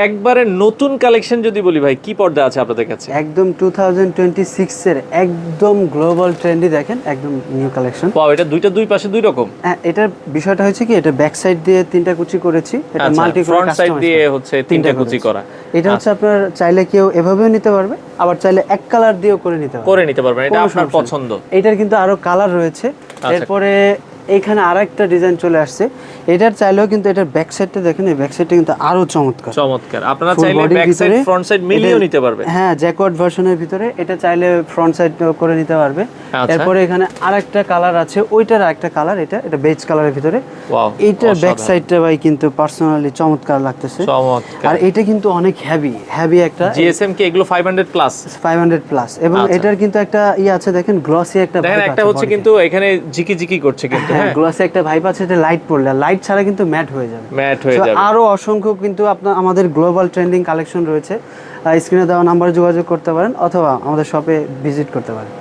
একবারে নতুন কালেকশন যদি বলি ভাই, কি পর্দা আছে আপনাদের কাছে? একদম 2026 এর একদম গ্লোবাল ট্রেন্ডি, দেখেন একদম নিউ কালেকশন। ওয়াও, এটা দুইটা দুই পাশে দুই রকম। হ্যাঁ, এটার বিষয়টা হচ্ছে কি, এটা ব্যাক সাইড দিয়ে 3টা কুচি করেছি, এটা মাল্টি ফ্রন্ট সাইড দিয়ে হচ্ছে 3টা কুচি করা। এটা হচ্ছে আপনার চাইলে কেউ এভাবেও নিতে পারবে, আবার চাইলে এক কালার দিয়েও করে নিতে পারবেন, এটা আপনার পছন্দ। এটার কিন্তু আরো কালার রয়েছে। এরপরে এইখানে আরেকটা ডিজাইন চলে আসছে, এটার চাইলেও কিন্তু এটার ব্যাক সাইডটা দেখেন, এই ব্যাক সাইডটা কিন্তু আরো চমৎকার। আপনারা চাইলে ব্যাক সাইড ফ্রন্ট সাইড মিলিয়েও নিতে পারবেন। হ্যাঁ, জ্যাকওয়ার্ড ভার্সনের ভিতরে এটা চাইলে ফ্রন্ট সাইড করে নিতে পারবে। এরপরে এখানে আরেকটা কালার আছে, ওইটার আরেকটা কালার, এটা বেজ কালারের ভিতরে। ওয়াও, এইটার ব্যাক সাইডটা ভাই কিন্তু পার্সোনালি চমৎকার লাগতেছে। আর এটা কিন্তু অনেক হেভি একটা জিএসএম কি এগুলো 500 প্লাস 500 প্লাস, এবং এটার কিন্তু একটা আছে দেখেন, গ্লসি একটা ভাইব আছে। একটা হচ্ছে কিন্তু এখানে জিকি জিকি করছে কিন্তু, হ্যাঁ গ্লসি একটা ভাইব আছে, এটা লাইট পড়লে, লাইট ছাড়া কিন্তু ম্যাট হয়ে যাবে। আরো অসংখ্য কিন্তু আপনার আমাদের গ্লোবাল ট্রেন্ডিং কালেকশন রয়েছে। স্ক্রিনে দেওয়া নাম্বারে যোগাযোগ করতে পারেন, অথবা আমাদের শপে ভিজিট করতে পারেন।